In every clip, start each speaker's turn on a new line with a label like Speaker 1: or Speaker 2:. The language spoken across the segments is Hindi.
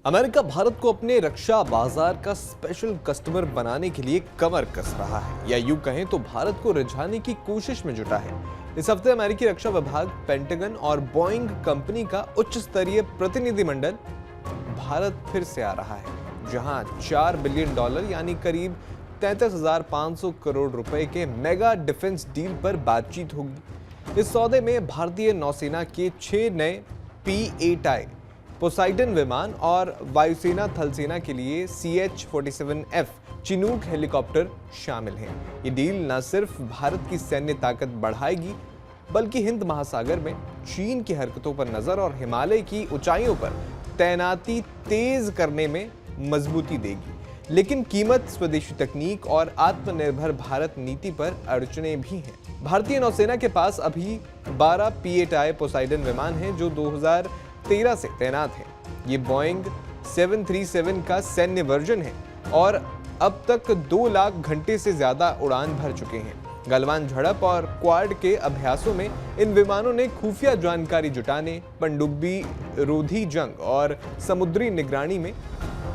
Speaker 1: अमेरिका भारत को अपने रक्षा बाजार का स्पेशल कस्टमर बनाने के लिए कमर कस रहा है, या यूं कहें तो भारत को रिझाने की कोशिश में जुटा है। इस हफ्ते अमेरिकी रक्षा विभाग, पेंटागन और बोइंग कंपनी का उच्च स्तरीय प्रतिनिधिमंडल भारत फिर से आ रहा है, जहां $4 बिलियन यानी करीब 33,500 करोड़ रुपए के मेगा डिफेंस डील पर बातचीत होगी। इस सौदे में भारतीय नौसेना के 6 नए P-8I पोसाइडन विमान और वायुसेना थलसेना के लिए CH-47F चिनूक हेलीकॉप्टर शामिल हैं। ये डील न सिर्फ भारत की सैन्य ताकत बढ़ाएगी, बल्कि हिंद महासागर में चीन की हरकतों पर नजर और हिमालय की ऊंचाइयों पर तैनाती तेज करने में मजबूती देगी। लेकिन कीमत, स्वदेशी तकनीक और आत्मनिर्भर भारत नीति पर अड़चने भी हैं। भारतीय नौसेना के पास अभी 12 P-8I पोसाइडन विमान हैं, जो 2013 से तैनात हैं। ये बोइंग 737 का सैन्य वर्जन है और अब तक 2 लाख घंटे से ज्यादा उड़ान भर चुके हैं। गलवान झड़प और क्वाड के अभ्यासों में इन विमानों ने खुफिया जानकारी जुटाने, पनडुब्बी रोधी जंग और समुद्री निगरानी में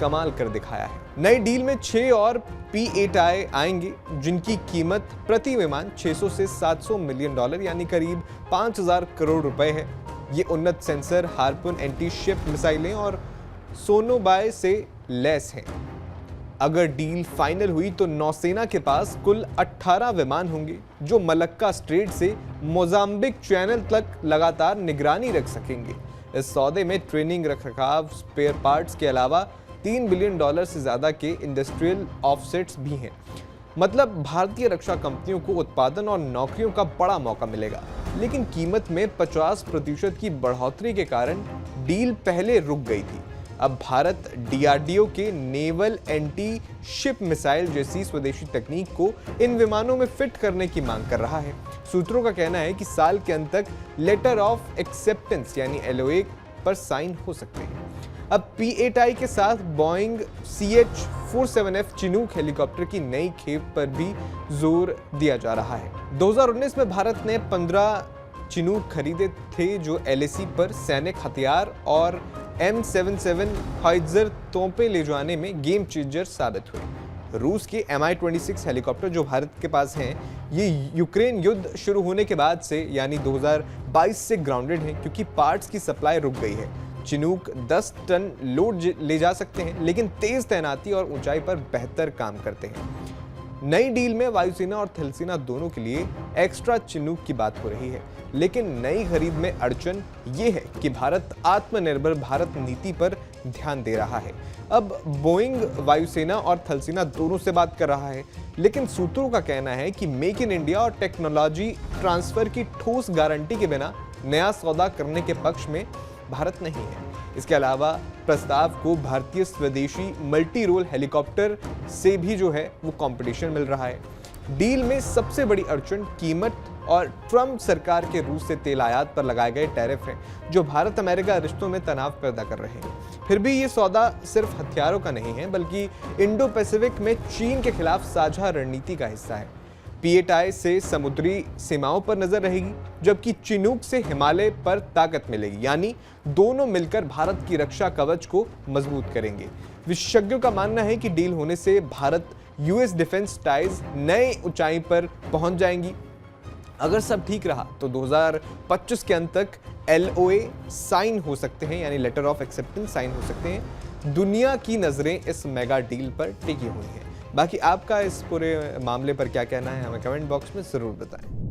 Speaker 1: कमाल कर दिखाया है। नई डील में 6 और P-8I आएंगे, जिनकी कीमत प्रति विमान $600 से $700 मिलियन यानी करीब 5,000 करोड़ रुपए है। ये उन्नत सेंसर, हार्पून एंटी शिप मिसाइलें और सोनोबाय से लैस हैं। अगर डील फाइनल हुई तो नौसेना के पास कुल 18 विमान होंगे, जो मलक्का स्ट्रेट से मोजाम्बिक चैनल तक लगातार निगरानी रख सकेंगे। इस सौदे में ट्रेनिंग, रखरखाव, स्पेयर पार्ट्स के अलावा $3 बिलियन से ज्यादा के इंडस्ट्रियल ऑफसेट्स भी हैं। मतलब भारतीय रक्षा कंपनियों को उत्पादन और नौकरियों का बड़ा मौका मिलेगा। लेकिन कीमत में 50% की बढ़ोतरी के कारण डील पहले रुक गई थी। अब भारत DRDO के नेवल एंटी शिप मिसाइल जैसी स्वदेशी तकनीक को इन विमानों में फिट करने की मांग कर रहा है। सूत्रों का कहना है कि साल के अंत तक लेटर ऑफ एक्सेप्टेंस यानी LOA पर साइन हो सकते हैं। अब P-8I के साथ बोइंग CH-47F चिनूक हेलीकॉप्टर की नई खेप पर भी जोर दिया जा रहा है। 2019 में भारत ने 15 चिनूक खरीदे थे, जो LAC पर सैनिक हथियार और M77 हाइजर तोपें ले जाने में गेम चेंजर साबित हुए। रूस के Mi-26 हेलीकॉप्टर जो भारत के पास हैं, ये यूक्रेन युद्ध शुरू होने के बाद से यानी 2022 से ग्राउंडेड हैं, क्योंकि पार्ट्स की सप्लाई रुक गई है। चिनूक 10 टन लोड ले जा सकते हैं, लेकिन तेज तैनाती और ऊंचाई पर बेहतर काम करते हैं। नई डील में वायुसेना और थलसेना दोनों के लिए एक्स्ट्रा चिनूक की बात हो रही है। लेकिन नई खरीद में अड़चन ये है कि भारत आत्मनिर्भर भारत नीति पर ध्यान दे रहा है। अब बोइंग वायुसेना और थलसेना दोनों से बात कर रहा है, लेकिन सूत्रों का कहना है कि मेक इन इंडिया और टेक्नोलॉजी ट्रांसफर की ठोस गारंटी के बिना नया सौदा करने के पक्ष में भारत नहीं है। इसके अलावा प्रस्ताव को भारतीय स्वदेशी मल्टी रोल हेलीकॉप्टर से भी जो है वो कंपटीशन मिल रहा है। डील में सबसे बड़ी अड़चन कीमत और ट्रम्प सरकार के रूस से तेल आयात पर लगाए गए टैरिफ हैं, जो भारत अमेरिका रिश्तों में तनाव पैदा कर रहे हैं। फिर भी ये सौदा सिर्फ हथियारों का नहीं है, बल्कि इंडो पैसिफिक में चीन के खिलाफ साझा रणनीति का हिस्सा है। P-8I से समुद्री सीमाओं पर नजर रहेगी, जबकि चिनूक से हिमालय पर ताकत मिलेगी, यानी दोनों मिलकर भारत की रक्षा कवच को मजबूत करेंगे। विशेषज्ञों का मानना है कि डील होने से भारत US डिफेंस टाइज नए ऊंचाई पर पहुंच जाएंगी। अगर सब ठीक रहा तो 2025 के अंत तक LOA साइन हो सकते हैं, यानी लेटर ऑफ एक्सेप्टेंस साइन हो सकते हैं। दुनिया की नजरें इस मेगा डील पर टिकी हुई हैं। बाकी आपका इस पूरे मामले पर क्या कहना है, हमें कमेंट बॉक्स में जरूर बताएं।